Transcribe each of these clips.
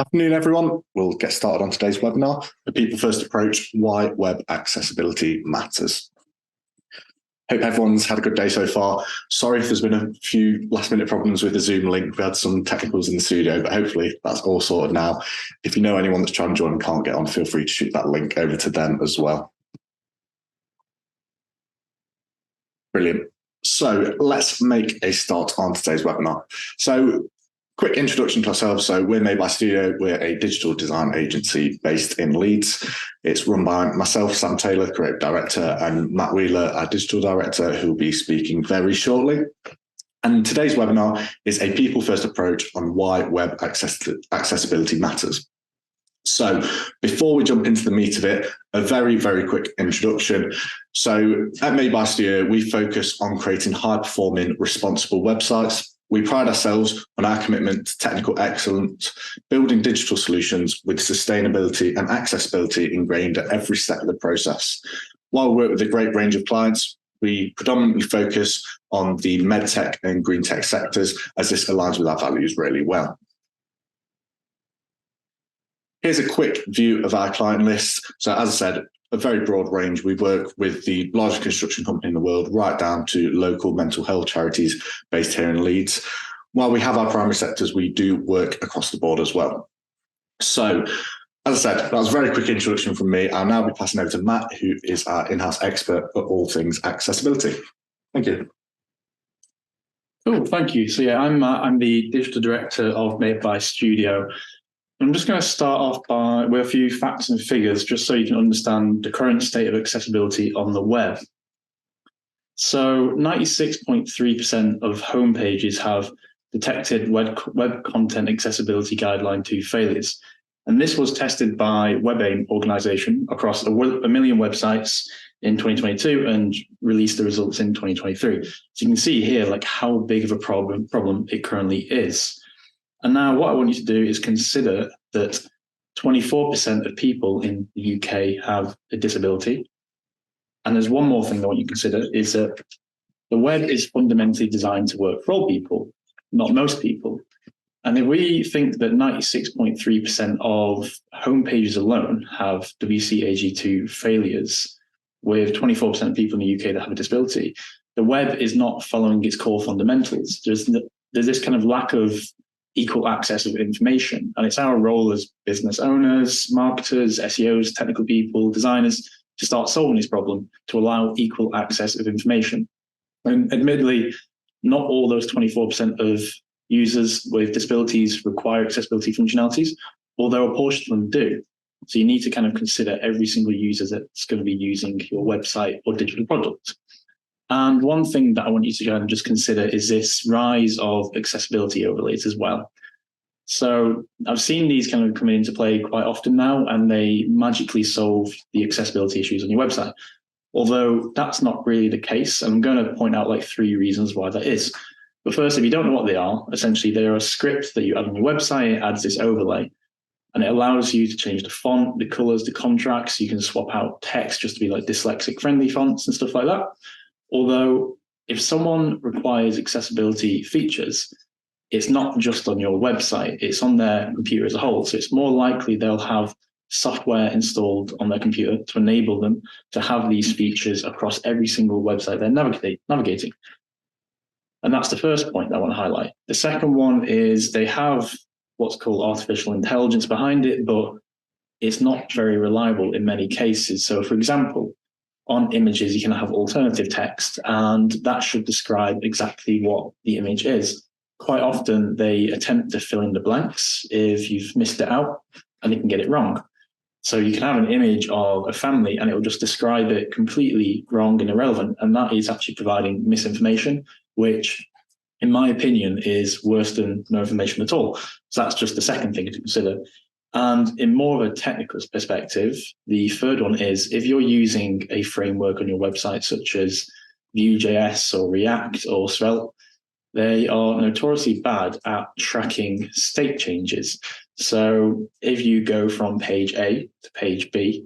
Afternoon, everyone. We'll get started on today's webinar, The People First Approach, Why Web Accessibility Matters. Hope everyone's had a good day so far. Sorry if there's been a few last-minute problems with the Zoom link. We had some technicals in the studio, but hopefully that's all sorted now. If you know anyone that's trying to join and can't get on, feel free to shoot that link over to them as well. Brilliant. So let's make a start on today's webinar. So quick introduction to ourselves. So we're madeby.studio. We're a digital design agency based in Leeds. It's run by myself, Sam Taylor, creative director, and Matt Wheeler, our digital director, who will be speaking very shortly. And today's webinar is a people first approach on why web accessibility matters. So before we jump into the meat of it, a very, very quick introduction. So at madeby.studio, we focus on creating high-performing, responsible websites. We pride ourselves on our commitment to technical excellence, building digital solutions with sustainability and accessibility ingrained at every step of the process. While we work with a great range of clients, we predominantly focus on the medtech and green tech sectors, as this aligns with our values really well. Here's a quick view of our client list. So as I said, a very broad range. We work with the largest construction company in the world, right down to local mental health charities based here in Leeds. While we have our primary sectors, we do work across the board as well. So, as I said, that was a very quick introduction from me. I'll now be passing over to Matt, who is our in-house expert for all things accessibility. Thank you. Cool, thank you. So yeah, I'm Matt. I'm the digital director of madeby.studio. I'm just going to start off with a few facts and figures, just so you can understand the current state of accessibility on the web. So 96.3% of homepages have detected web content accessibility guideline 2 failures. And this was tested by WebAIM organization across a million websites in 2022 and released the results in 2023. So you can see here like how big of a problem it currently is. And now what I want you to do is consider that 24% of people in the UK have a disability. And there's one more thing I want you to consider is that the web is fundamentally designed to work for all people, not most people. And if we think that 96.3% of homepages alone have WCAG2 failures, with 24% of people in the UK that have a disability, the web is not following its core fundamentals. There's this kind of lack of equal access of information. And it's our role as business owners, marketers, SEOs, technical people, designers to start solving this problem to allow equal access of information. And admittedly, not all those 24% of users with disabilities require accessibility functionalities, although a portion of them do. So you need to kind of consider every single user that's going to be using your website or digital product. And one thing that I want you to kind of just consider is this rise of accessibility overlays as well. So I've seen these kind of come into play quite often now, and they magically solve the accessibility issues on your website. Although that's not really the case. I'm going to point out like 3 reasons why that is. But first, if you don't know what they are, essentially they're a script that you add on your website. It adds this overlay, and it allows you to change the font, the colors, the contracts. You can swap out text just to be like dyslexic friendly fonts and stuff like that. Although if someone requires accessibility features, it's not just on your website, it's on their computer as a whole. So it's more likely they'll have software installed on their computer to enable them to have these features across every single website they're navigating. And that's the first point I want to highlight. The second one is they have what's called artificial intelligence behind it, but it's not very reliable in many cases. So for example, on images, you can have alternative text, and that should describe exactly what the image is. Quite often, they attempt to fill in the blanks if you've missed it out, and they can get it wrong. So you can have an image of a family, and it will just describe it completely wrong and irrelevant, and that is actually providing misinformation, which, in my opinion, is worse than no information at all. So that's just the second thing to consider. And in more of a technical perspective, the third one is if you're using a framework on your website, such as Vue.js or React or Svelte, they are notoriously bad at tracking state changes. So if you go from page A to page B,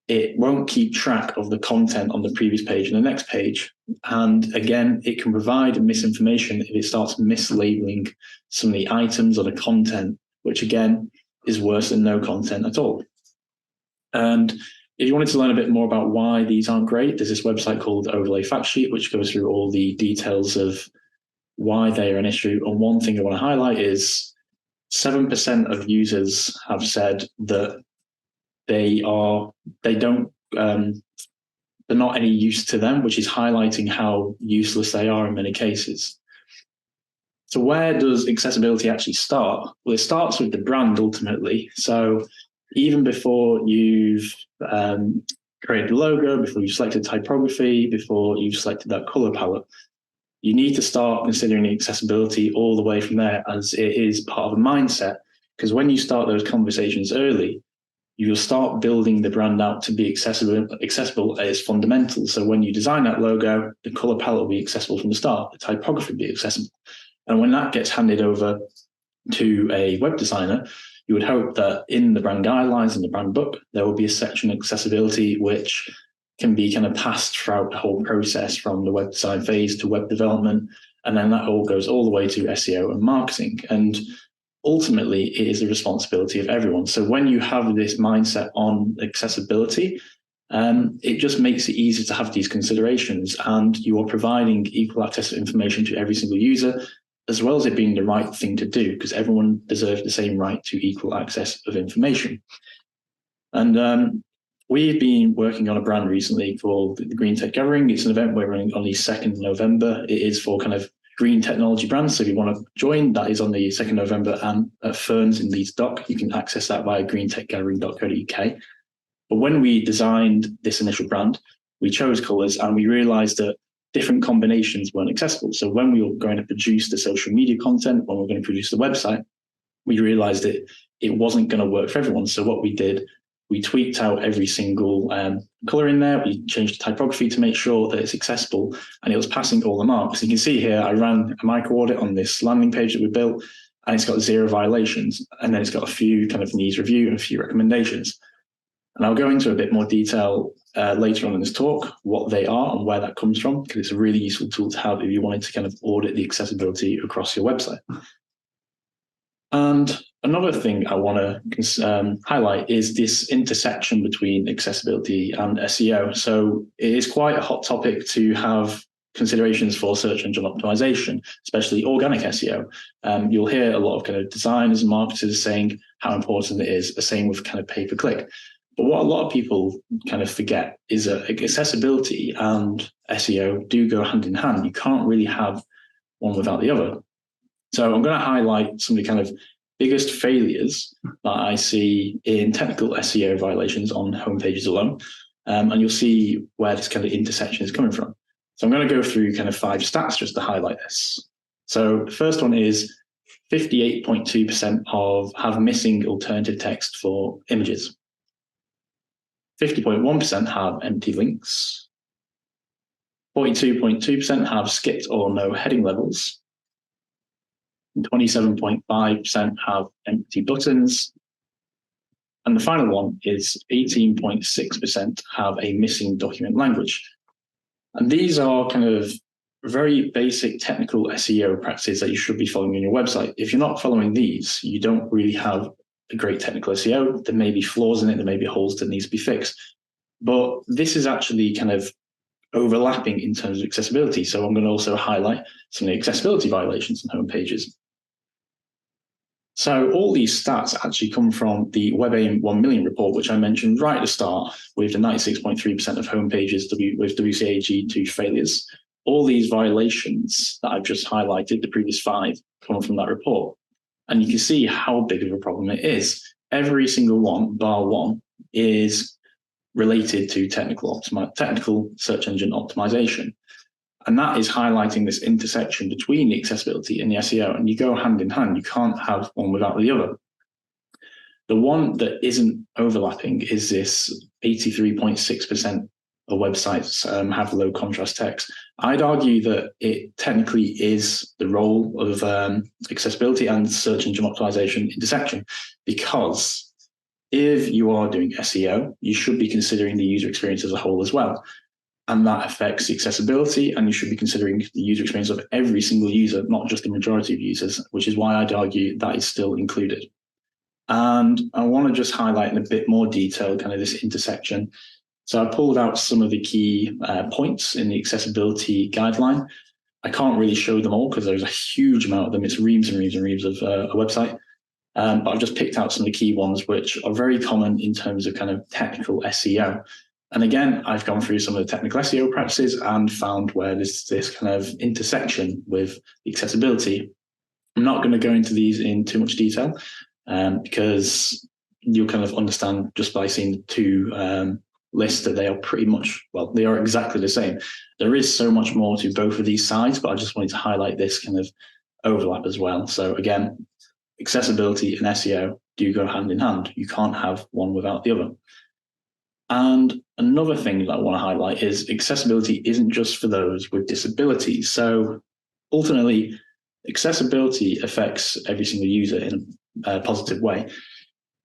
it won't keep track of the content on the previous page and the next page. And again, it can provide misinformation if it starts mislabeling some of the items or the content, which again is worse than no content at all. And if you wanted to learn a bit more about why these aren't great, there's this website called Overlay Fact Sheet, which goes through all the details of why they are an issue. And one thing I want to highlight is 7% of users have said that they're not any use to them, which is highlighting how useless they are in many cases. So where does accessibility actually start? Well, it starts with the brand ultimately. So even before you've created the logo, before you've selected typography, before you've selected that color palette, you need to start considering accessibility all the way from there, as it is part of a mindset. Because when you start those conversations early, you'll start building the brand out to be accessible. Accessible is fundamental. So when you design that logo, the color palette will be accessible from the start, the typography will be accessible. And when that gets handed over to a web designer, you would hope that in the brand guidelines and the brand book, there will be a section of accessibility which can be kind of passed throughout the whole process from the web design phase to web development. And then that all goes all the way to SEO and marketing. And ultimately, it is the responsibility of everyone. So when you have this mindset on accessibility, it just makes it easier to have these considerations, and you are providing equal access to information to every single user, as well as it being the right thing to do, because everyone deserves the same right to equal access of information. And we've been working on a brand recently called the Green Tech Gathering. It's an event we're running on the 2nd of November. It is for kind of green technology brands. So if you want to join, that is on the 2nd of November and at Ferns in Leeds Dock. You can access that via greentechgathering.co.uk. But when we designed this initial brand, we chose colors and we realized that different combinations weren't accessible. So when we were going to produce the social media content, when we were going to produce the website, we realized that it wasn't going to work for everyone. So what we did, we tweaked out every single color in there. We changed the typography to make sure that it's accessible, and it was passing all the marks. You can see here, I ran a micro audit on this landing page that we built, and it's got 0 violations. And then it's got a few kind of needs review and a few recommendations. And I'll go into a bit more detail later on in this talk, what they are and where that comes from, because it's a really useful tool to have if you wanted to kind of audit the accessibility across your website. And another thing I want to highlight is this intersection between accessibility and SEO. So it is quite a hot topic to have considerations for search engine optimization, especially organic SEO. You'll hear a lot of kind of designers and marketers saying how important it is, the same with kind of pay-per-click. But what a lot of people kind of forget is that accessibility and SEO do go hand in hand. You can't really have one without the other. So I'm going to highlight some of the kind of biggest failures that I see in technical SEO violations on homepages alone. And you'll see where this kind of intersection is coming from. So I'm going to go through kind of 5 stats just to highlight this. So the first one is 58.2% have missing alternative text for images. 50.1% have empty links. 42.2% have skipped or no heading levels. And 27.5% have empty buttons. And the final one is 18.6% have a missing document language. And these are kind of very basic technical SEO practices that you should be following on your website. If you're not following these, you don't really have a great technical SEO. There may be flaws in it, there may be holes that needs to be fixed. But this is actually kind of overlapping in terms of accessibility. So I'm going to also highlight some of the accessibility violations on home pages. So all these stats actually come from the WebAIM 1 million report, which I mentioned right at the start, with the 96.3% of home pages with WCAG 2 failures. All these violations that I've just highlighted, the previous 5, come from that report. And you can see how big of a problem it is. Every single one, bar one, is related to technical search engine optimization. And that is highlighting this intersection between the accessibility and the SEO. And you go hand in hand. You can't have one without the other. The one that isn't overlapping is this 83.6% of websites have low contrast text. I'd argue that it technically is the role of accessibility and search engine optimization intersection, because if you are doing SEO, you should be considering the user experience as a whole as well. And that affects the accessibility, and you should be considering the user experience of every single user, not just the majority of users, which is why I'd argue that is still included. And I want to just highlight in a bit more detail kind of this intersection. So I pulled out some of the key points in the accessibility guideline. I can't really show them all because there's a huge amount of them. It's reams and reams and reams of a website. But I've just picked out some of the key ones, which are very common in terms of kind of technical SEO. And again, I've gone through some of the technical SEO practices and found where there's this kind of intersection with accessibility. I'm not going to go into these in too much detail because you'll kind of understand just by seeing the two lists that they are pretty much, well, they are exactly the same. There is so much more to both of these sides, but I just wanted to highlight this kind of overlap as well. So again, accessibility and SEO do go hand in hand. You can't have one without the other. And another thing that I want to highlight is accessibility isn't just for those with disabilities. So ultimately, accessibility affects every single user in a positive way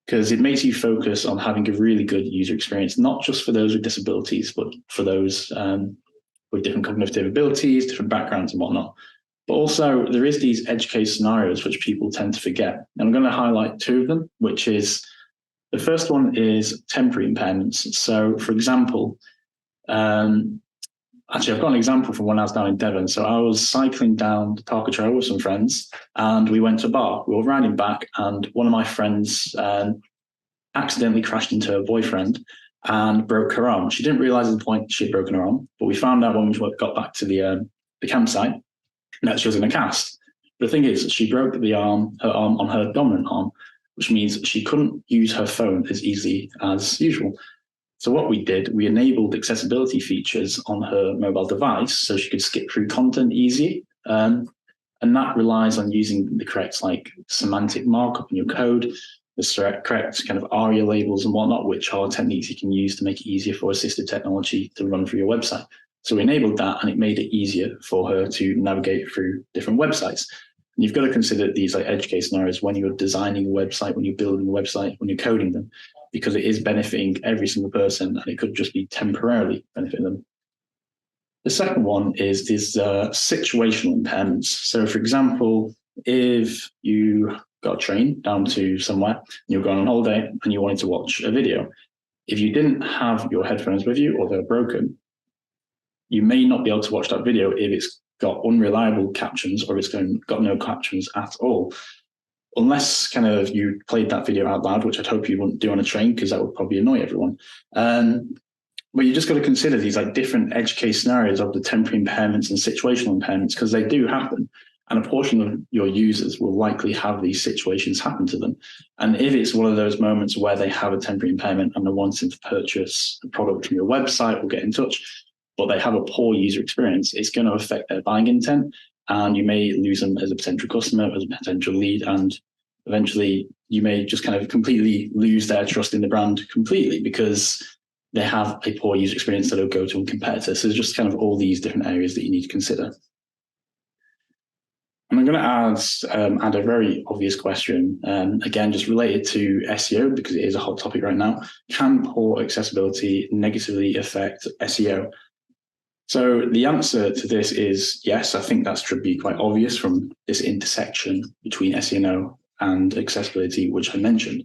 because it makes you focus on having a really good user experience, not just for those with disabilities, but for those with different cognitive abilities, different backgrounds and whatnot. But also there is these edge case scenarios which people tend to forget. And I'm going to highlight two of them, which is the first one is temporary impairments. So for example, actually, I've got an example from when I was down in Devon. So I was cycling down the Parker Trail with some friends and we went to a bar. We were riding back and one of my friends accidentally crashed into her boyfriend and broke her arm. She didn't realize at the point she had broken her arm, but we found out when we got back to the campsite that she was in a cast. But the thing is, she broke her arm on her dominant arm, which means she couldn't use her phone as easily as usual. So what we did, we enabled accessibility features on her mobile device so she could skip through content easily. And that relies on using the correct like semantic markup in your code, the correct kind of ARIA labels and whatnot, which are techniques you can use to make it easier for assistive technology to run through your website. So we enabled that and it made it easier for her to navigate through different websites. And you've got to consider these like edge case scenarios when you're designing a website, when you're building a website, when you're coding them, because it is benefiting every single person and it could just be temporarily benefiting them. The second one is these situational impairments. So for example, if you got a train down to somewhere, and you're going on holiday and you wanted to watch a video, if you didn't have your headphones with you or they're broken, you may not be able to watch that video if it's got unreliable captions or it's got no captions at all. Unless kind of you played that video out loud, which I'd hope you wouldn't do on a train because that would probably annoy everyone. But you just got to consider these like different edge case scenarios of the temporary impairments and situational impairments because they do happen. And a portion of your users will likely have these situations happen to them. And if it's one of those moments where they have a temporary impairment and they're wanting to purchase a product from your website or get in touch, but they have a poor user experience, it's going to affect their buying intent. And you may lose them as a potential customer, as a potential lead, and eventually you may just kind of completely lose their trust in the brand completely because they have a poor user experience that'll go to a competitor. So there's just kind of all these different areas that you need to consider. And I'm going to add a very obvious question, again, just related to SEO because it is a hot topic right now. Can poor accessibility negatively affect SEO? So the answer to this is yes. I think that should be quite obvious from this intersection between SEO and accessibility, which I mentioned.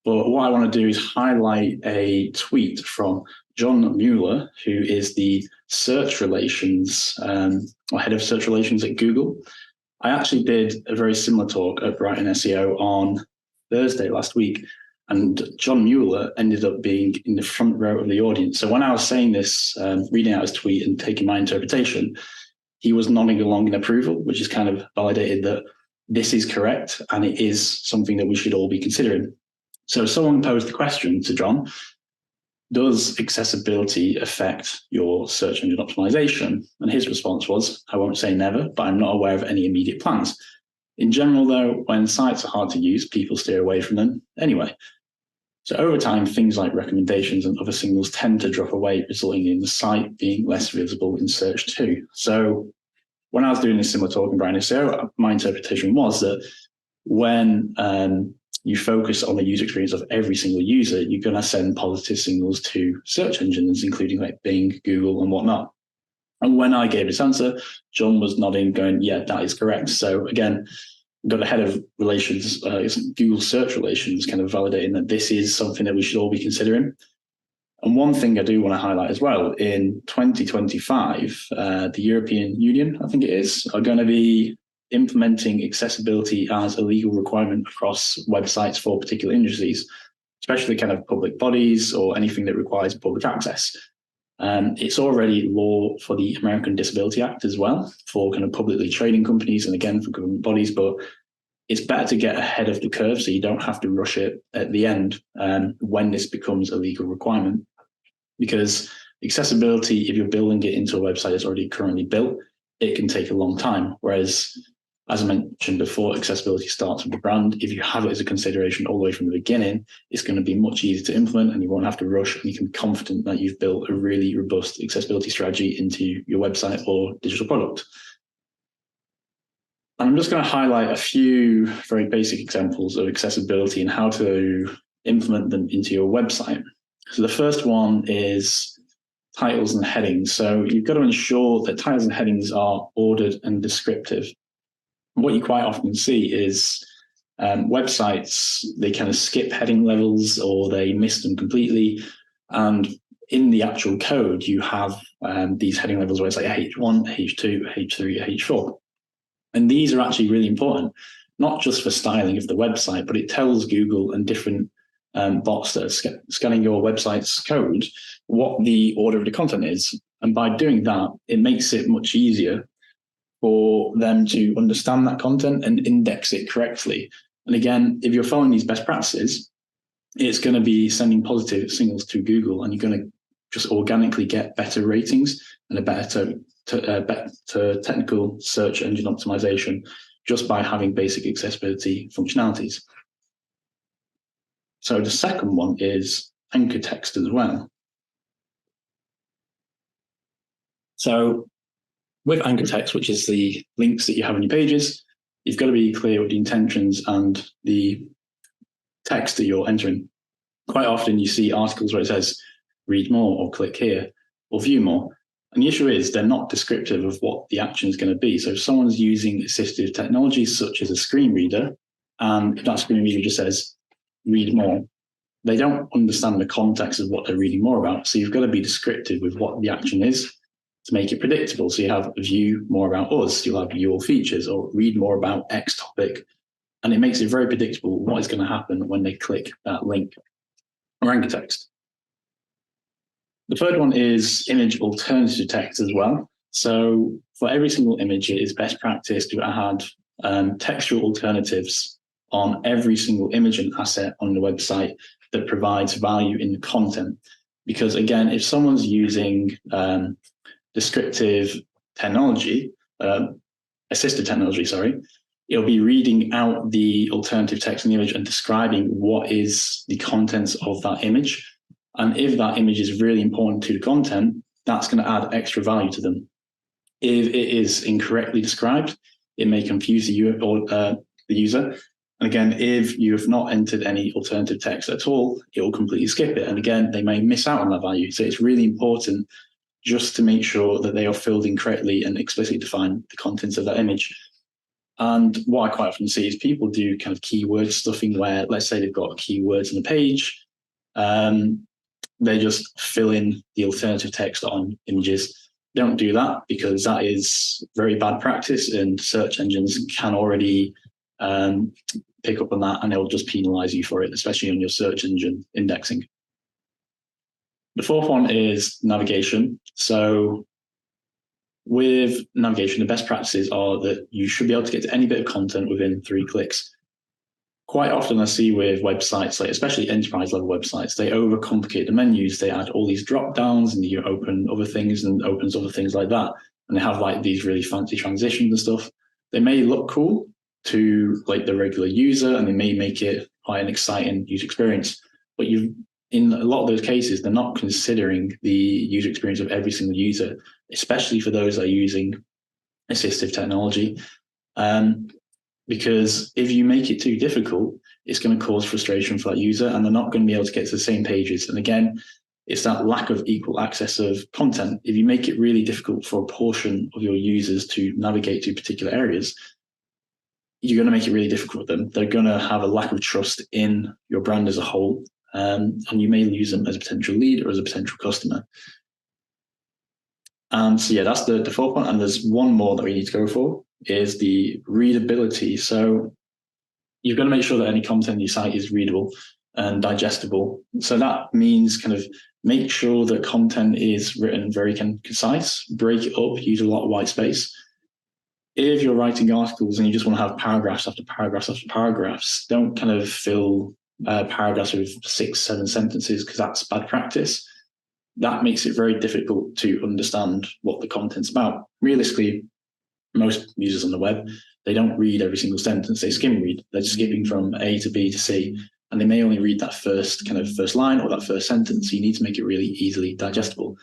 But what I want to do is highlight a tweet from John Mueller, who is the search relations or head of search relations at Google. I actually did a very similar talk at Brighton SEO on Thursday last week, and John Mueller ended up being in the front row of the audience. So when I was saying this, reading out his tweet and taking my interpretation, he was nodding along in approval, which is kind of validated that this is correct and it is something that we should all be considering. So someone posed the question to John, does accessibility affect your search engine optimization? And his response was, I won't say never, but I'm not aware of any immediate plans. In general, though, when sites are hard to use, people steer away from them anyway. So over time, things like recommendations and other signals tend to drop away, resulting in the site being less visible in search too. So when I was doing this similar talk in Brighton SEO, my interpretation was that when you focus on the user experience of every single user, you're going to send positive signals to search engines, including like Bing, Google, and whatnot. And when I gave this answer, John was nodding, going, yeah, that is correct. So again, got the head of relations, Google search relations, kind of validating that this is something that we should all be considering. And one thing I do want to highlight as well, in 2025, the European Union, I think it is, are going to be implementing accessibility as a legal requirement across websites for particular industries, especially kind of public bodies or anything that requires public access. It's already law for the American Disability Act as well, for kind of publicly trading companies and again for government bodies, but it's better to get ahead of the curve so you don't have to rush it at the end when this becomes a legal requirement. Because accessibility, if you're building it into a website that's already currently built, it can take a long time. Whereas, as I mentioned before, accessibility starts with the brand. If you have it as a consideration all the way from the beginning, it's going to be much easier to implement and you won't have to rush, and you can be confident that you've built a really robust accessibility strategy into your website or digital product. And I'm just going to highlight a few very basic examples of accessibility and how to implement them into your website. So the first one is titles and headings. So you've got to ensure that titles and headings are ordered and descriptive. What you quite often see is websites, they kind of skip heading levels or they miss them completely. And in the actual code, you have these heading levels where it's like H1, H2, H3, H4. And these are actually really important, not just for styling of the website, but it tells Google and different bots that are scanning your website's code what the order of the content is. And by doing that, it makes it much easier for them to understand that content and index it correctly. And again, if you're following these best practices, it's going to be sending positive signals to Google, and you're going to just organically get better ratings and a better technical search engine optimization just by having basic accessibility functionalities. So the second one is anchor text as well. So with anchor text, which is the links that you have on your pages, you've got to be clear with the intentions and the text that you're entering. Quite often you see articles where it says read more or click here or view more. And the issue is they're not descriptive of what the action is going to be. So if someone's using assistive technology such as a screen reader, and if that screen reader just says read more, they don't understand the context of what they're reading more about. So you've got to be descriptive with what the action is to make it predictable. So you have view more about us, you'll have view all features, or read more about X topic. And it makes it very predictable what is going to happen when they click that link or anchor text. The third one is image alternative text as well. So for every single image, it is best practice to add textual alternatives on every single image and asset on the website that provides value in the content. Because again, if someone's using descriptive technology, assistive technology, sorry, it'll be reading out the alternative text in the image and describing what is the contents of that image. And if that image is really important to the content, that's going to add extra value to them. If it is incorrectly described, it may confuse the user. And again, if you have not entered any alternative text at all, it will completely skip it. And again, they may miss out on that value. So it's really important just to make sure that they are filled in correctly and explicitly define the contents of that image. And what I quite often see is people do kind of keyword stuffing where, let's say they've got keywords on the page, they just fill in the alternative text on images. Don't do that, because that is very bad practice and search engines can already pick up on that, and they'll just penalize you for it, especially on your search engine indexing. The fourth one is navigation. So with navigation, the best practices are that you should be able to get to any bit of content within 3 clicks. Quite often I see with websites, like especially enterprise level websites, they overcomplicate the menus. They add all these drop downs and you open other things and opens other things like that. And they have like these really fancy transitions and stuff. They may look cool to like the regular user and they may make it quite an exciting user experience, but in a lot of those cases, they're not considering the user experience of every single user, especially for those that are using assistive technology. Because if you make it too difficult, it's going to cause frustration for that user and they're not going to be able to get to the same pages. And again, it's that lack of equal access of content. If you make it really difficult for a portion of your users to navigate to particular areas, you're going to make it really difficult for them. They're going to have a lack of trust in your brand as a whole, and you may lose them as a potential lead or as a potential customer. And so, yeah, that's the fourth one. And there's one more that we need to go for, is the readability. So you've got to make sure that any content on your site is readable and digestible. So that means kind of make sure that content is written very concise, break it up, use a lot of white space. If you're writing articles and you just want to have paragraphs after paragraphs after paragraphs, don't kind of fill paragraphs with 6-7 sentences, because that's bad practice. That makes it very difficult to understand what the content's about. Realistically, most users on the web, they don't read every single sentence, they skim read. They're skipping from A to B to C, and they may only read that first line or that first sentence. So you need to make it really easily digestible.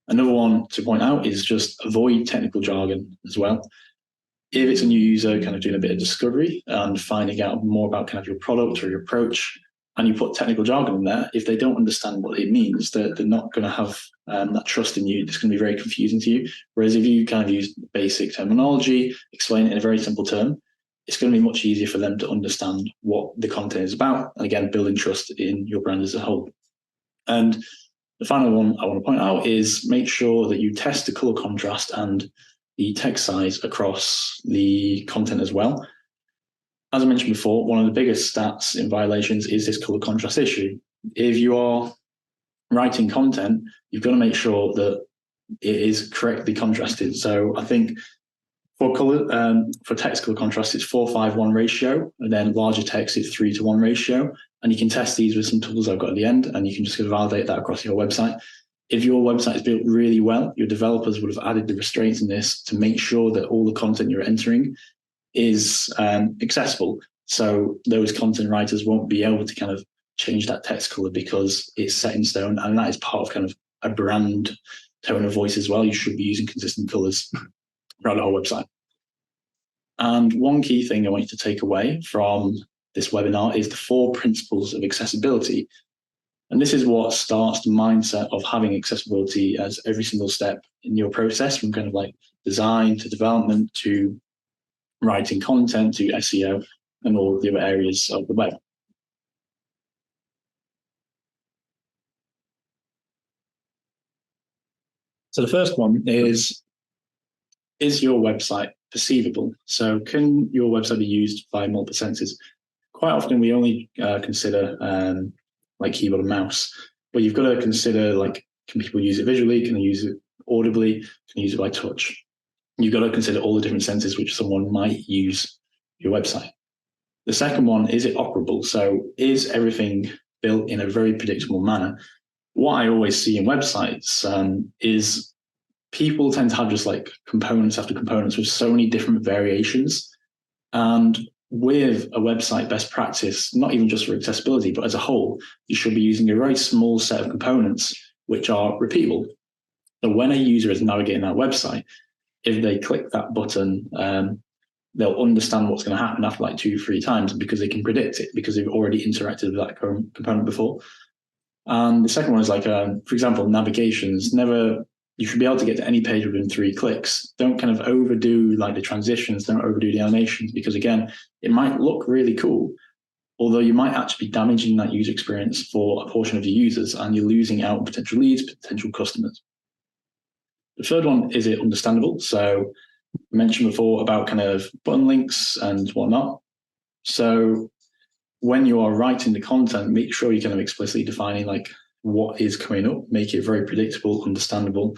Another one to point out is just avoid technical jargon as well. If it's a new user kind of doing a bit of discovery and finding out more about kind of your product or your approach, and you put technical jargon in there, if they don't understand what it means, they're not going to have that trust in you. It's going to be very confusing to you. Whereas if you kind of use basic terminology, explain it in a very simple term, it's going to be much easier for them to understand what the content is about. And again, building trust in your brand as a whole. And the final one I want to point out is make sure that you test the color contrast and the text size across the content as well. As I mentioned before, one of the biggest stats in violations is this color contrast issue. If you are writing content, you've got to make sure that it is correctly contrasted. So I think for text color contrast, it's 4:5:1 ratio, and then larger text, it's 3:1 ratio. And you can test these with some tools I've got at the end, and you can just validate that across your website. If your website is built really well, your developers would have added the restraints in this to make sure that all the content you're entering is accessible. So those content writers won't be able to kind of change that text color because it's set in stone. And that is part of kind of a brand tone of voice as well. You should be using consistent colors throughout the whole website. And one key thing I want you to take away from this webinar is the 4 principles of accessibility. And this is what starts the mindset of having accessibility as every single step in your process, from kind of like design to development to writing content to SEO and all the other areas of the web. So the first one is your website perceivable? So can your website be used by multiple senses? Quite often we only consider like keyboard and mouse, but you've got to consider, like, can people use it visually? Can they use it audibly? Can they use it by touch? You've got to consider all the different senses which someone might use your website. The second one, is it operable? So is everything built in a very predictable manner? What I always see in websites is people tend to have just like components after components with so many different variations. And with a website best practice, not even just for accessibility, but as a whole, you should be using a very small set of components which are repeatable. So when a user is navigating that website, if they click that button, they'll understand what's going to happen after like 2-3 times, because they can predict it because they've already interacted with that component before. And the second one is like, for example, navigations. You should be able to get to any page within 3 clicks. Don't kind of overdo like the transitions, don't overdo the animations, because again, it might look really cool, although you might actually be damaging that user experience for a portion of your users, and you're losing out on potential leads, potential customers. The third one, is it understandable? So I mentioned before about kind of button links and whatnot. So when you are writing the content, make sure you're kind of explicitly defining like what is coming up, make it very predictable, understandable.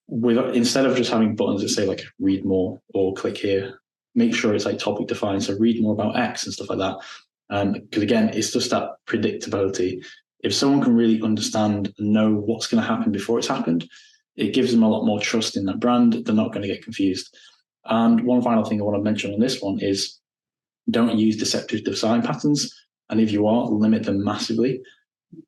Instead of just having buttons that say like read more or click here, make sure it's like topic defined. So read more about X and stuff like that. Because again, it's just that predictability. If someone can really understand and know what's going to happen before it's happened, it gives them a lot more trust in that brand. They're not going to get confused. And one final thing I want to mention on this one is don't use deceptive design patterns. And if you are, limit them massively.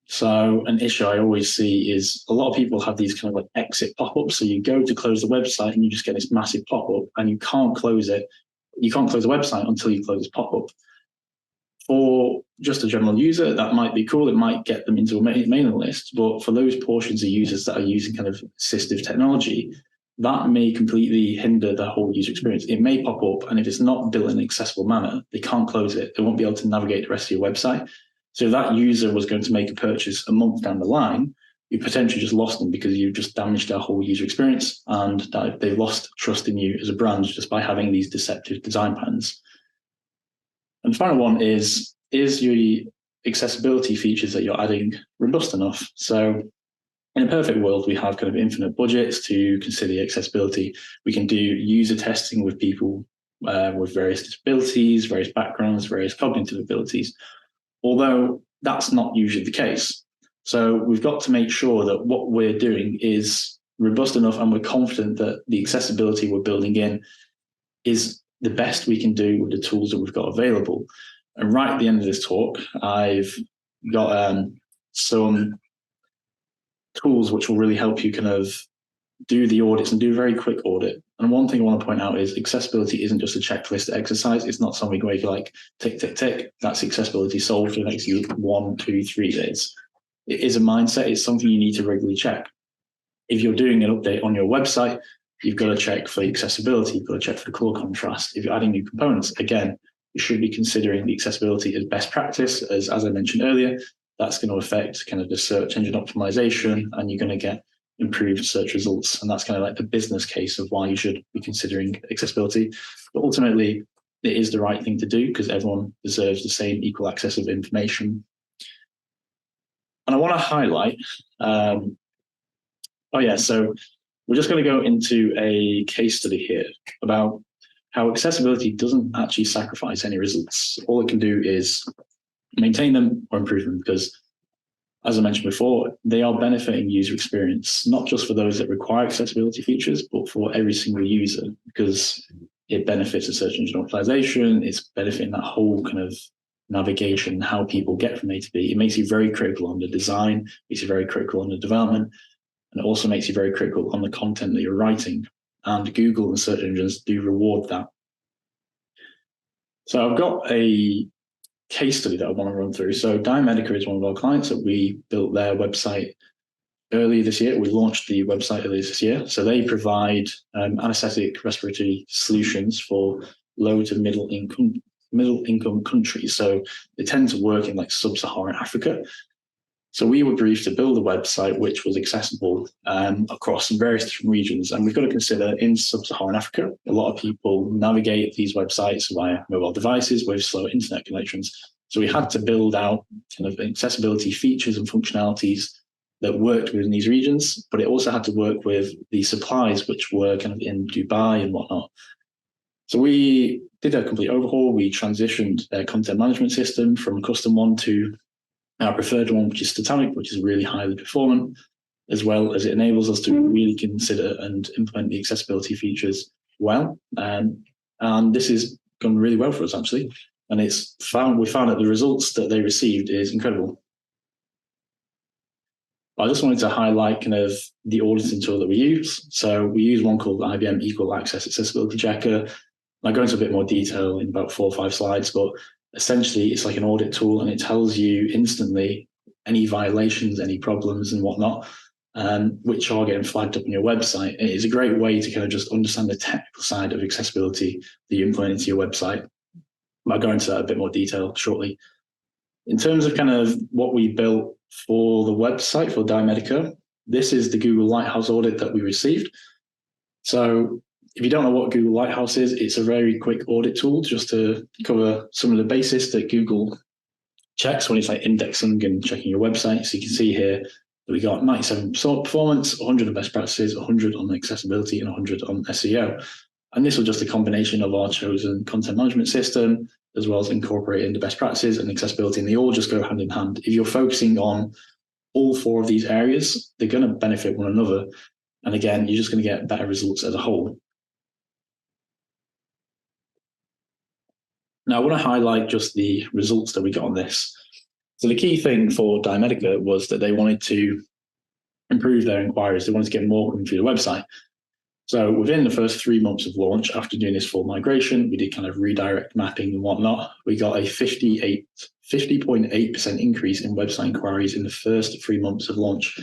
So an issue I always see is a lot of people have these kind of like exit pop-ups. So you go to close the website and you just get this massive pop-up, and you can't close it. You can't close the website until you close this pop-up. For just a general user, that might be cool. It might get them into a mailing list. But for those portions of users that are using kind of assistive technology, that may completely hinder the whole user experience. It may pop up, and if it's not built in an accessible manner, they can't close it. They won't be able to navigate the rest of your website. So if that user was going to make a purchase a month down the line, you potentially just lost them because you've just damaged their whole user experience, and that they've lost trust in you as a brand just by having these deceptive design patterns. And the final one is your accessibility features that you're adding robust enough? So in a perfect world, we have kind of infinite budgets to consider accessibility. We can do user testing with people with various disabilities, various backgrounds, various cognitive abilities, although that's not usually the case. So we've got to make sure that what we're doing is robust enough, and we're confident that the accessibility we're building in is the best we can do with the tools that we've got available. And right at the end of this talk, I've got some tools which will really help you kind of do the audits and do a very quick audit. And one thing I want to point out is accessibility isn't just a checklist exercise. It's not something where you like tick, tick, tick. That's accessibility solved for the next 1, 2, 3 days. It is a mindset. It's something you need to regularly check. If you're doing an update on your website, you've got to check for accessibility. You've got to check for the color contrast. If you're adding new components, again, you should be considering the accessibility as best practice. As I mentioned earlier, that's going to affect kind of the search engine optimization, and you're going to get improved search results. And that's kind of like the business case of why you should be considering accessibility. But ultimately, it is the right thing to do because everyone deserves the same equal access of information. And I want to highlight, so we're just going to go into a case study here about how accessibility doesn't actually sacrifice any results. All it can do is maintain them or improve them because, as I mentioned before, they are benefiting user experience, not just for those that require accessibility features, but for every single user, because it benefits the search engine optimization, it's benefiting that whole kind of navigation, how people get from A to B. It makes you very critical on the design, makes you very critical on the development, and it also makes you very critical on the content that you're writing. And Google and search engines do reward that. So I've got a case study that I want to run through. So Diamedica is one of our clients that we built their website earlier this year. We launched the website earlier this year. So they provide anesthetic respiratory solutions for low to middle income countries. So they tend to work in like sub-Saharan Africa. So we were briefed to build a website which was accessible across various different regions. And we've got to consider in sub-Saharan Africa, a lot of people navigate these websites via mobile devices with slow internet connections. So we had to build out kind of accessibility features and functionalities that worked within these regions, but it also had to work with the suppliers which were kind of in Dubai and whatnot. So we did a complete overhaul. We transitioned their content management system from a custom one to our preferred one, which is Statamic, which is really highly performant, as well as it enables us to really consider and implement the accessibility features well. And this has gone really well for us, actually. And we found that the results that they received is incredible. I just wanted to highlight kind of the auditing tool that we use. So we use one called IBM Equal Access Accessibility Checker. I'll go into a bit more detail in about 4 or 5 slides, but essentially it's like an audit tool, and it tells you instantly any violations, any problems and whatnot, which are getting flagged up on your website. And it's a great way to kind of just understand the technical side of accessibility that you implement into your website. I'll go into that in a bit more detail shortly. In terms of kind of what we built for the website for Diamedica, this is the Google Lighthouse audit that we received. So if you don't know what Google Lighthouse is, it's a very quick audit tool just to cover some of the basics that Google checks when it's like indexing and checking your website. So you can see here that we got 97% performance, 100 on best practices, 100 on accessibility, and 100 on SEO. And this was just a combination of our chosen content management system, as well as incorporating the best practices and accessibility, and they all just go hand in hand. If you're focusing on all 4 of these areas, they're going to benefit one another. And again, you're just going to get better results as a whole. Now, I want to highlight just the results that we got on this. So the key thing for Diamedica was that they wanted to improve their inquiries. They wanted to get more coming through the website. So within the first 3 months of launch, after doing this full migration, we did kind of redirect mapping and whatnot. We got a 50.8% increase in website inquiries in the first 3 months of launch.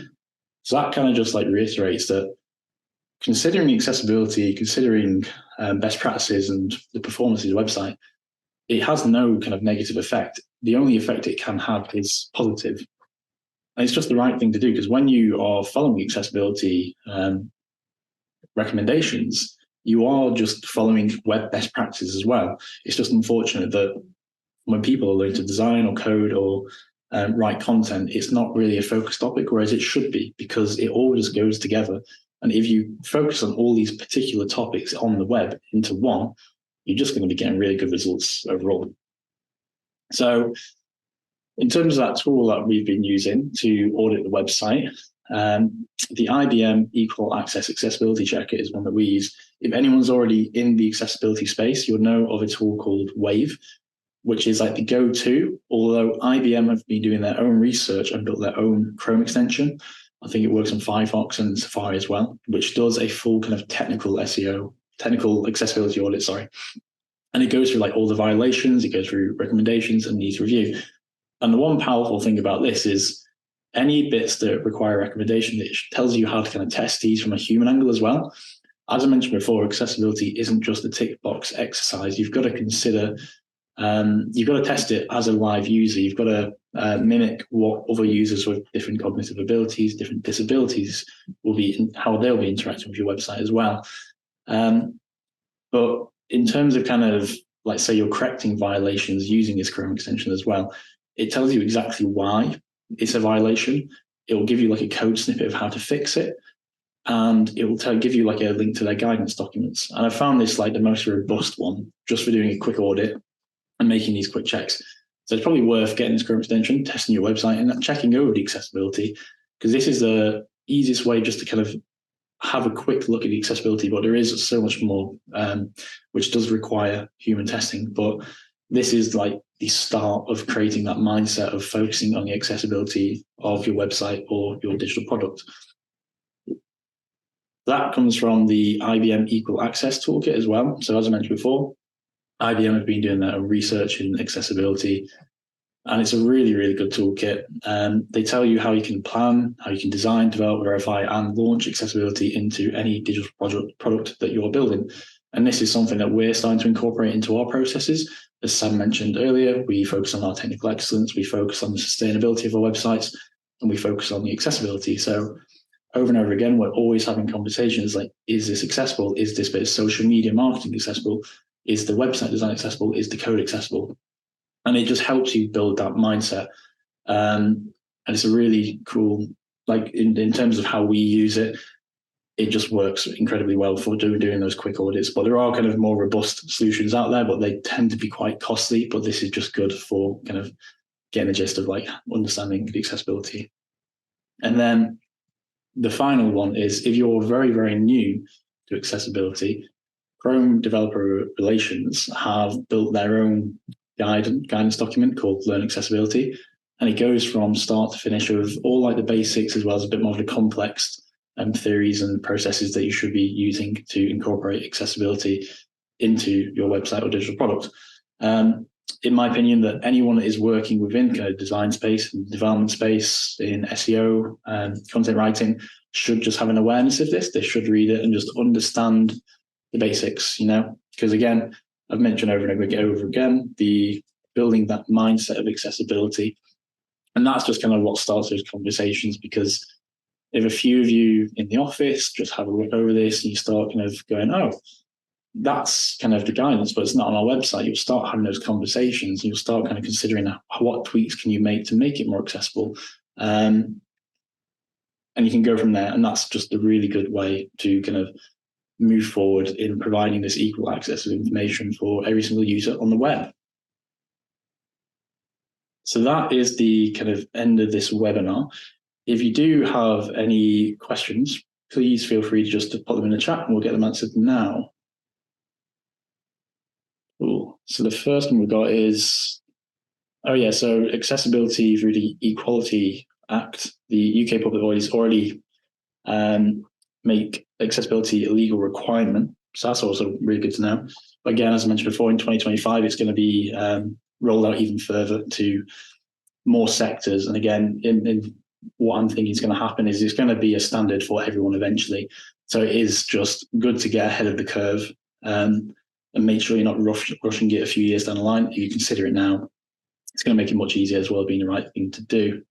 So that kind of just like reiterates that considering accessibility, considering best practices and the performance of the website, it has no kind of negative effect. The only effect it can have is positive. And it's just the right thing to do, because when you are following accessibility recommendations, you are just following web best practices as well. It's just unfortunate that when people are learning to design or code or write content, it's not really a focus topic, whereas it should be, because it all just goes together. And if you focus on all these particular topics on the web into one, you're just going to be getting really good results overall. So in terms of that tool that we've been using to audit the website, the IBM Equal Access Accessibility Checker is one that we use. If anyone's already in the accessibility space, you'll know of a tool called Wave, which is like the go-to, although IBM have been doing their own research and built their own Chrome extension. I think it works on Firefox and Safari as well, which does a full kind of technical accessibility audit, sorry. And it goes through like all the violations, it goes through recommendations and needs review. And the one powerful thing about this is any bits that require recommendation, it tells you how to kind of test these from a human angle as well. As I mentioned before, accessibility isn't just a tick box exercise. You've got to consider, you've got to test it as a live user. You've got to mimic what other users with different cognitive abilities, different disabilities will be, how they'll be interacting with your website as well. But in terms of kind of, like, say you're correcting violations using this Chrome extension as well, it tells you exactly why it's a violation. It will give you like a code snippet of how to fix it, and it will give you like a link to their guidance documents. And I found this like the most robust one just for doing a quick audit and making these quick checks. So it's probably worth getting this Chrome extension, testing your website and checking over the accessibility, because this is the easiest way just to kind of have a quick look at the accessibility. But there is so much more, which does require human testing. But this is like the start of creating that mindset of focusing on the accessibility of your website or your digital product. That comes from the IBM Equal Access Toolkit as well. So as I mentioned before, IBM have been doing their own research in accessibility, and it's a really, really good toolkit. They tell you how you can plan, how you can design, develop, verify, and launch accessibility into any digital product that you're building. And this is something that we're starting to incorporate into our processes. As Sam mentioned earlier, we focus on our technical excellence, we focus on the sustainability of our websites, and we focus on the accessibility. So over and over again, we're always having conversations like, is this accessible? Is this bit of social media marketing accessible? Is the website design accessible? Is the code accessible? And it just helps you build that mindset. And it's a really cool, like in terms of how we use it, it just works incredibly well for doing those quick audits. But there are kind of more robust solutions out there, but they tend to be quite costly. But this is just good for kind of getting the gist of like understanding the accessibility. And then the final one is, if you're very, very new to accessibility, Chrome Developer Relations have built their own guidance document called Learn Accessibility. And it goes from start to finish with all like the basics, as well as a bit more of the complex theories and processes that you should be using to incorporate accessibility into your website or digital product. In my opinion, that anyone that is working within kind of design space and development space in SEO and content writing should just have an awareness of this. They should read it and just understand the basics, you know, because again, I've mentioned over and over again, the building that mindset of accessibility. And that's just kind of what starts those conversations, because if a few of you in the office just have a look over this and you start kind of going, oh, that's kind of the guidance, but it's not on our website, you'll start having those conversations and you'll start kind of considering what tweaks can you make to make it more accessible. And you can go from there. And that's just a really good way to kind of move forward in providing this equal access of information for every single user on the web. So that is the kind of end of this webinar. If you do have any questions, please feel free just to put them in the chat and we'll get them answered now. Cool. So the first one we've got is, so accessibility through the Equality Act. The UK Public Bodies already make accessibility a legal requirement. So that's also really good to know. But again, as I mentioned before, in 2025, it's going to be rolled out even further to more sectors. And again, in what I'm thinking is going to happen is it's going to be a standard for everyone eventually. So it is just good to get ahead of the curve, and make sure you're not rushing it a few years down the line. If you consider it now, it's going to make it much easier as well, being the right thing to do.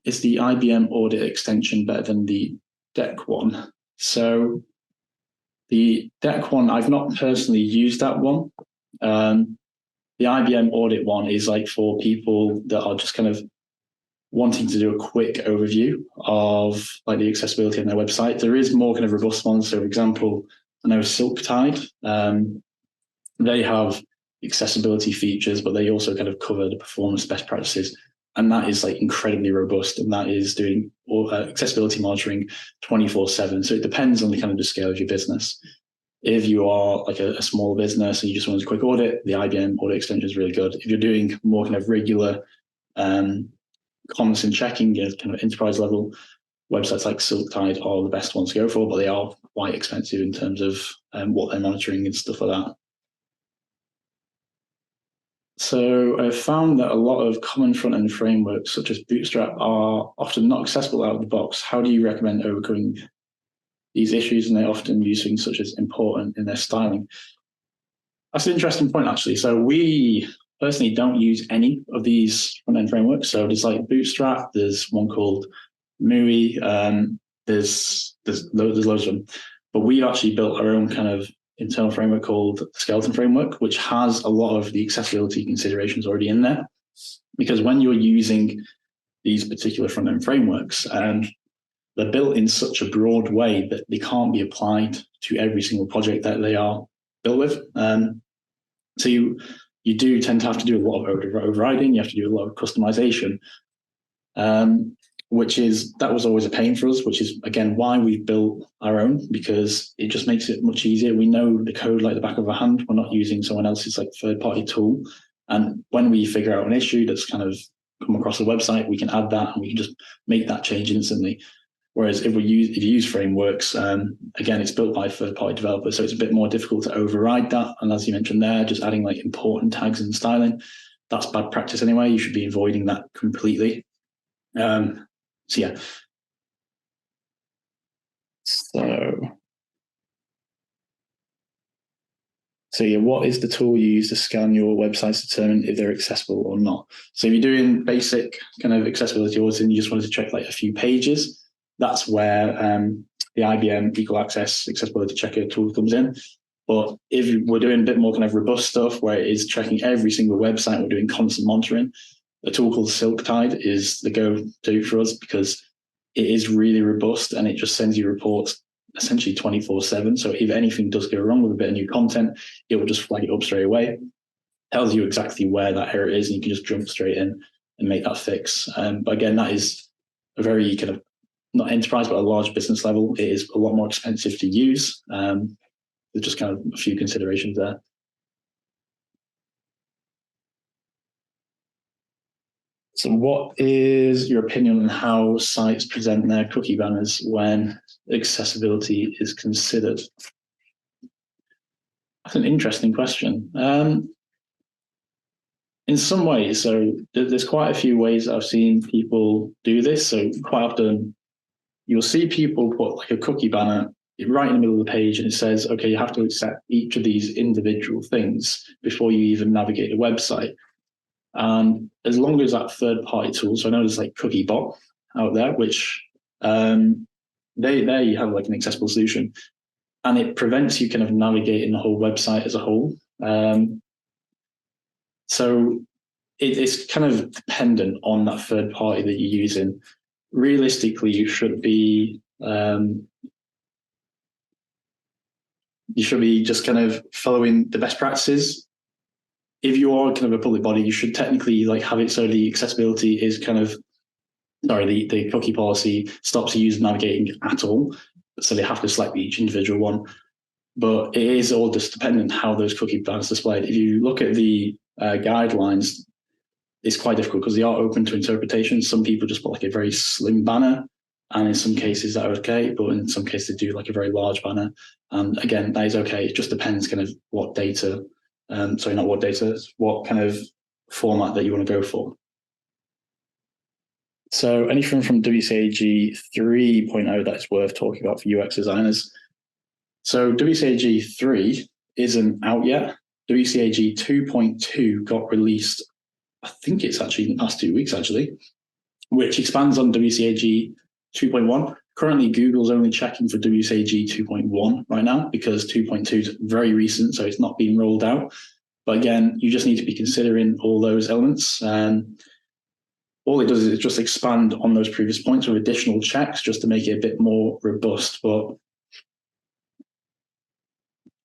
Is the IBM audit extension better than the deck one? So the deck one, I've not personally used that one. The IBM audit one is like for people that are just kind of wanting to do a quick overview of like the accessibility on their website. There is more kind of robust ones. So for example, I know Silktide, they have accessibility features, but they also kind of cover the performance best practices. And that is like incredibly robust. And that is doing accessibility monitoring 24/7. So it depends on the kind of the scale of your business. If you are like a small business and you just want a quick audit, the IBM audit extension is really good. If you're doing more kind of regular comments and checking, kind of enterprise level, websites like Silktide are the best ones to go for, but they are quite expensive in terms of what they're monitoring and stuff like that. So I've found that a lot of common front-end frameworks, such as Bootstrap, are often not accessible out of the box. How do you recommend overcoming these issues? And they're often used things such as important in their styling. That's an interesting point, actually. So we personally don't use any of these front-end frameworks. So there's like Bootstrap, there's one called MUI, there's loads of them. But we've actually built our own kind of internal framework called the Skeleton Framework, which has a lot of the accessibility considerations already in there. Because when you're using these particular front-end frameworks, they're built in such a broad way that they can't be applied to every single project that they are built with. So you do tend to have to do a lot of overriding. You have to do a lot of customization, that was always a pain for us, which is, again, why we've built our own, because it just makes it much easier. We know the code like the back of our hand. We're not using someone else's like third-party tool. And when we figure out an issue that's kind of come across the website, we can add that and we can just make that change instantly. Whereas if you use frameworks, again, it's built by third-party developers, so it's a bit more difficult to override that. And as you mentioned there, just adding like important tags and styling, that's bad practice anyway. You should be avoiding that completely. So yeah. So yeah, what is the tool you use to scan your websites to determine if they're accessible or not? So if you're doing basic kind of accessibility audits and you just wanted to check like a few pages, that's where the IBM Equal Access Accessibility Checker tool comes in. But if we're doing a bit more kind of robust stuff where it is checking every single website, we're doing constant monitoring, a tool called Silktide is the go-to for us because it is really robust and it just sends you reports essentially 24/7. So if anything does go wrong with a bit of new content, it will just flag it up straight away, tells you exactly where that error is, and you can just jump straight in and make that fix. But again, that is a very kind of not enterprise, but a large business level. It is a lot more expensive to use. There's just kind of a few considerations there. So what is your opinion on how sites present their cookie banners when accessibility is considered? That's an interesting question. In some ways, so there's quite a few ways I've seen people do this. So quite often you'll see people put like a cookie banner right in the middle of the page and it says, okay, you have to accept each of these individual things before you even navigate the website. And as long as that third-party tool, so I know there's like Cookiebot out there, which they have like an accessible solution, and it prevents you kind of navigating the whole website as a whole. So it's kind of dependent on that third party that you're using. Realistically, you should be just kind of following the best practices. If you are kind of a public body, you should technically like have it so the accessibility is kind of, the cookie policy stops the user navigating at all. So they have to select each individual one. But it is all just dependent on how those cookie banners are displayed. If you look at the guidelines, it's quite difficult because they are open to interpretation. Some people just put like a very slim banner, and in some cases that are okay, but in some cases they do like a very large banner. And again, that is okay. It just depends kind of what data. What kind of format that you want to go for. So anything from WCAG 3.0 that's worth talking about for UX designers. So WCAG 3 isn't out yet. WCAG 2.2 got released, I think it's actually in the past 2 weeks, actually, which expands on WCAG 2.1. Currently, Google's only checking for WCAG 2.1 right now because 2.2 is very recent, so it's not being rolled out. But again, you just need to be considering all those elements. All it does is just expand on those previous points with additional checks just to make it a bit more robust. But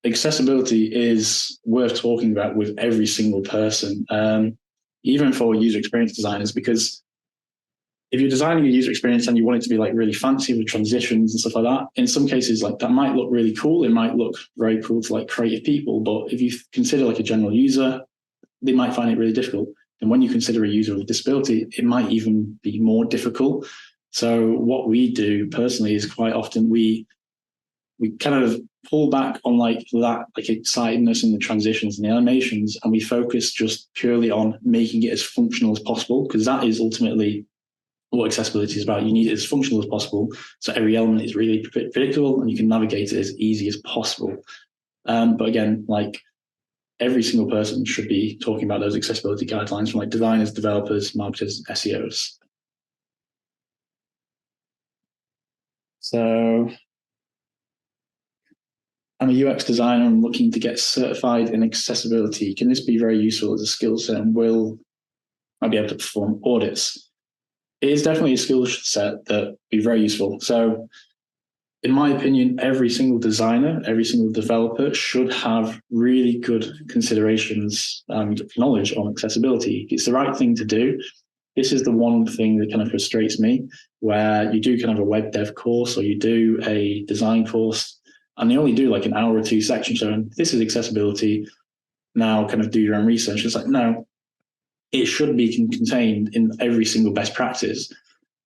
accessibility is worth talking about with every single person, even for user experience designers, because if you're designing a user experience and you want it to be like really fancy with transitions and stuff like that, in some cases, like that might look really cool. It might look very cool to like creative people, but if you consider like a general user, they might find it really difficult. And when you consider a user with a disability, it might even be more difficult. So what we do personally is quite often we kind of pull back on like that, like excitedness in the transitions and the animations, and we focus just purely on making it as functional as possible, because that is ultimately what accessibility is about. You need it as functional as possible, so every element is really predictable and you can navigate it as easy as possible. But again, like every single person should be talking about those accessibility guidelines from like designers, developers, marketers, SEOs. So I'm a UX designer. I'm looking to get certified in accessibility. Can this be very useful as a skill set, and will I be able to perform audits? It is definitely a skill set that would be very useful. So in my opinion, every single designer, every single developer should have really good considerations and knowledge on accessibility. It's the right thing to do. This is the one thing that kind of frustrates me, where you do kind of a web dev course or you do a design course, and they only do like an hour or two section showing this is accessibility. Now kind of do your own research. It's like, no, it should be contained in every single best practice.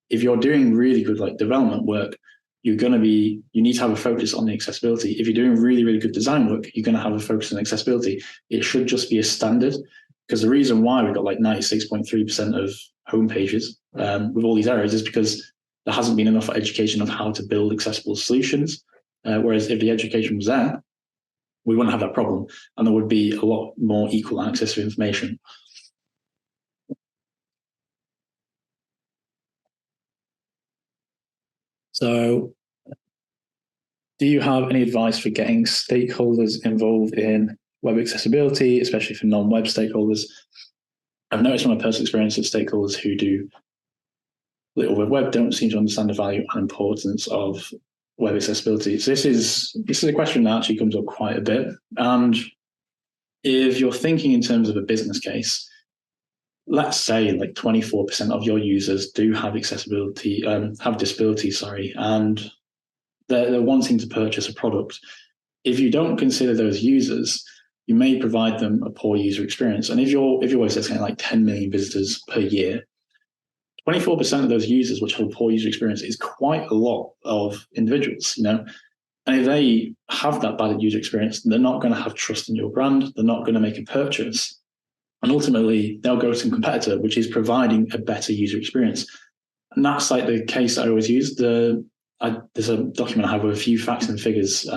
If you're doing really good like development work, you need to have a focus on the accessibility. If you're doing really, really good design work, you're going to have a focus on accessibility. It should just be a standard, because the reason why we've got like 96.3% of homepages with all these errors is because there hasn't been enough education of how to build accessible solutions. Whereas if the education was there, we wouldn't have that problem, and there would be a lot more equal access to information. So do you have any advice for getting stakeholders involved in web accessibility, especially for non-web stakeholders? I've noticed from my personal experience that stakeholders who do little with web don't seem to understand the value and importance of web accessibility. So this is a question that actually comes up quite a bit. And if you're thinking in terms of a business case, let's say like 24% of your users do have accessibility, have disabilities, and they're wanting to purchase a product. If you don't consider those users, you may provide them a poor user experience. And if your website's getting like 10 million visitors per year, 24% of those users which have a poor user experience is quite a lot of individuals, And if they have that bad user experience, they're not going to have trust in your brand. They're not going to make a purchase. And ultimately, they'll go to a competitor, which is providing a better user experience. And that's like the case I always use. There's a document I have with a few facts and figures,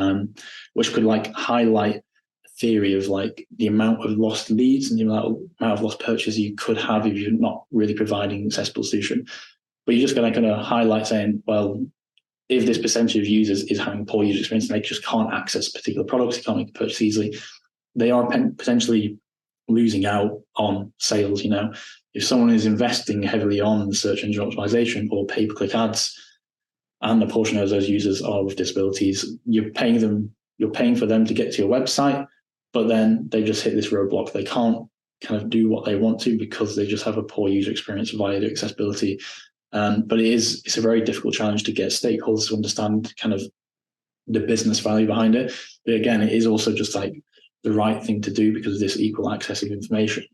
which could like highlight a theory of like the amount of lost leads and the amount of lost purchases you could have if you're not really providing an accessible solution. But you're just going to kind of highlight saying, well, if this percentage of users is having poor user experience and they just can't access particular products, they can't make a purchase easily, they are potentially losing out on sales. If someone is investing heavily on search engine optimization or pay-per-click ads, and a portion of those users are with disabilities, you're paying for them to get to your website, but then they just hit this roadblock. They can't kind of do what they want to because they just have a poor user experience via the accessibility. But it's a very difficult challenge to get stakeholders to understand kind of the business value behind it. But again, it is also just like the right thing to do because of this equal access of information.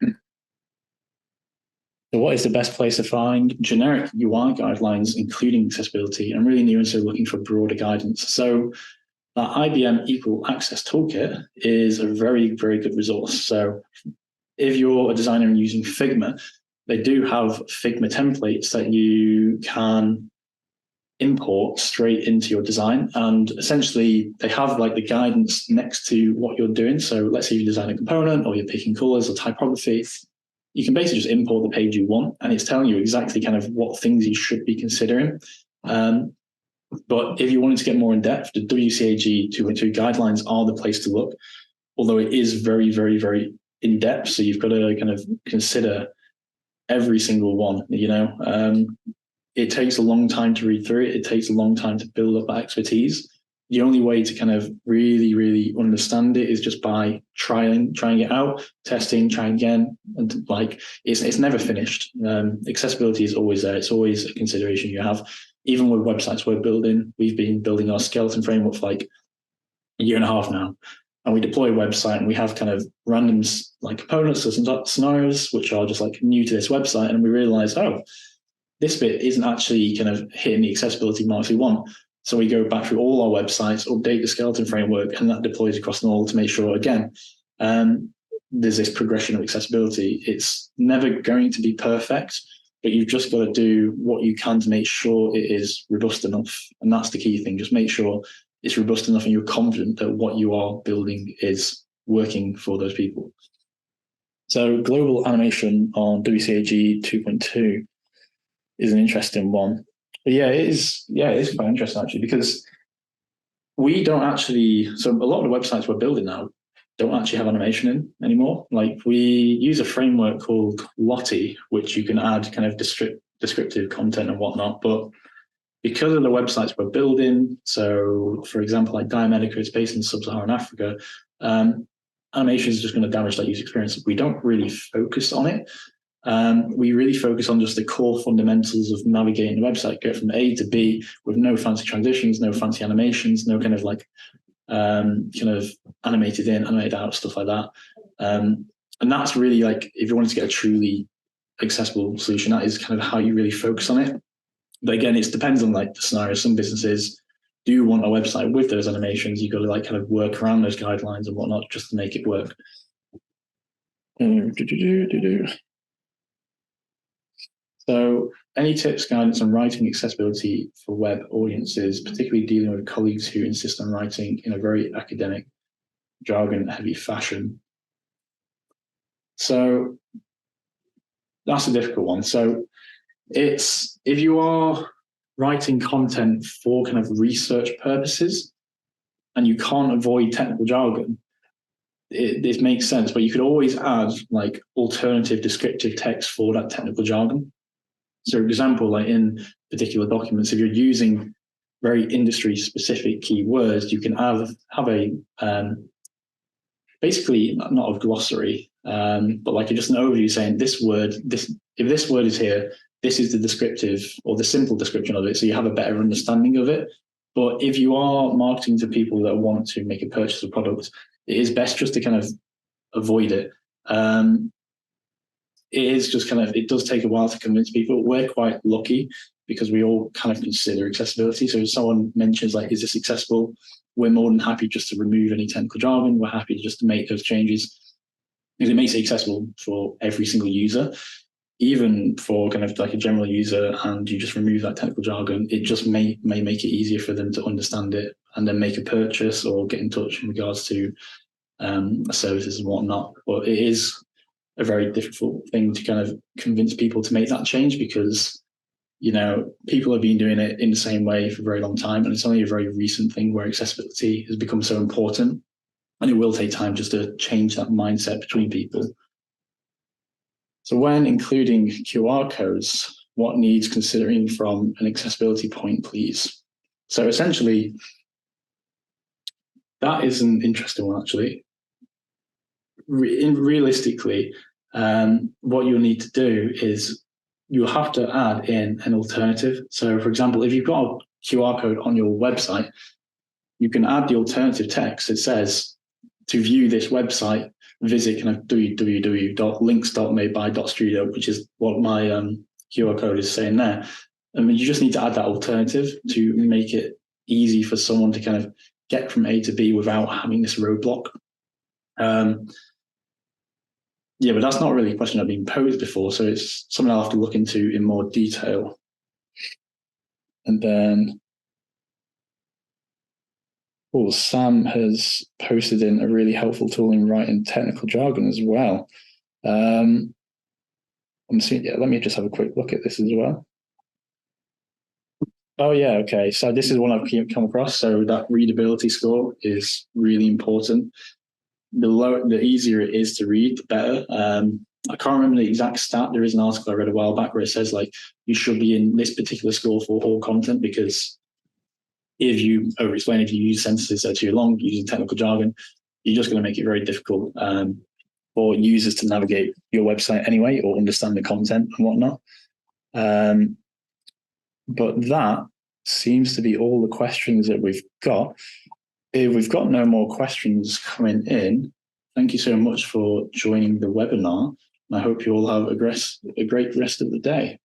So what is the best place to find generic UI guidelines, including accessibility? I'm really new and so looking for broader guidance. So that IBM Equal Access Toolkit is a very, very good resource. So if you're a designer and using Figma, they do have Figma templates that you can import straight into your design. And essentially they have like the guidance next to what you're doing. So let's say you design a component or you're picking colors or typography. You can basically just import the page you want, and it's telling you exactly kind of what things you should be considering. But if you wanted to get more in depth, the WCAG 2.2 guidelines are the place to look, although it is very, very, very in depth. So you've got to kind of consider every single one, it takes a long time to read through it. It takes a long time to build up that expertise. The only way to kind of really, really understand it is just by trying it out, testing, trying again. And like, it's never finished. Accessibility is always there. It's always a consideration you have. Even with websites we're building, we've been building our skeleton framework for like a year and a half now. And we deploy a website and we have kind of random like components or some scenarios, which are just like new to this website. And we realize, this bit isn't actually kind of hitting the accessibility marks we want. So we go back through all our websites, update the skeleton framework, and that deploys across them all to make sure, again, there's this progression of accessibility. It's never going to be perfect, but you've just got to do what you can to make sure it is robust enough. And that's the key thing. Just make sure it's robust enough and you're confident that what you are building is working for those people. So global animation on WCAG 2.2 is an interesting one. But it is quite interesting actually, because we don't actually, so a lot of the websites we're building now don't actually have animation in anymore. Like we use a framework called Lottie, which you can add kind of descriptive content and whatnot. But because of the websites we're building, so for example, like Diamedica, it's based in sub-Saharan Africa, animation is just going to damage that user experience. We don't really focus on it. We really focus on just the core fundamentals of navigating the website, go from A to B with no fancy transitions, no fancy animations, no kind of like kind of animated in, animated out, stuff like that. And that's really like, if you wanted to get a truly accessible solution, that is kind of how you really focus on it. But again, it depends on like the scenario. Some businesses do want a website with those animations. You've got to like kind of work around those guidelines and whatnot just to make it work. So any tips, guidance on writing accessibility for web audiences, particularly dealing with colleagues who insist on writing in a very academic, jargon-heavy fashion? So that's a difficult one. So it's, if you are writing content for kind of research purposes and you can't avoid technical jargon, it makes sense, but you could always add like alternative descriptive text for that technical jargon. So for example, like in particular documents, if you're using very industry specific keywords, you can have a basically not a glossary, but like just an overview saying this word, if this word is here, this is the descriptive or the simple description of it. So you have a better understanding of it. But if you are marketing to people that want to make a purchase of product, it is best just to kind of avoid it. It is just kind of, it does take a while to convince people. We're quite lucky because we all kind of consider accessibility. So if someone mentions like, is this accessible? We're more than happy just to remove any technical jargon. We're happy just to make those changes because it makes it accessible for every single user, even for kind of like a general user, and you just remove that technical jargon. It just may make it easier for them to understand it and then make a purchase or get in touch in regards to services and whatnot. But it is a very difficult thing to kind of convince people to make that change because, people have been doing it in the same way for a very long time. And it's only a very recent thing where accessibility has become so important. And it will take time just to change that mindset between people. So when including QR codes, what needs considering from an accessibility point, please? So essentially, that is an interesting one, actually. Realistically, what you'll need to do is you'll have to add in an alternative. So for example, if you've got a QR code on your website, you can add the alternative text. It says, to view this website, visit kind of www.links.madeby.studio, which is what my QR code is saying there. I mean, you just need to add that alternative to make it easy for someone to kind of get from A to B without having this roadblock. Yeah, but that's not really a question I've been posed before, so it's something I'll have to look into in more detail. And then, oh, Sam has posted in a really helpful tool in writing technical jargon as well. I'm seeing, yeah, let me just have a quick look at this as well. Oh yeah, okay. So this is one I've come across. So that readability score is really important. The easier it is to read, the better. I can't remember the exact stat. There is an article I read a while back where it says like you should be in this particular score for all content, because if you over-explain, if you use sentences that are too long, using technical jargon, you're just going to make it very difficult for users to navigate your website anyway, or understand the content and whatnot. But that seems to be all the questions that we've got. If we've got no more questions coming in, thank you so much for joining the webinar. I hope you all have a great rest of the day.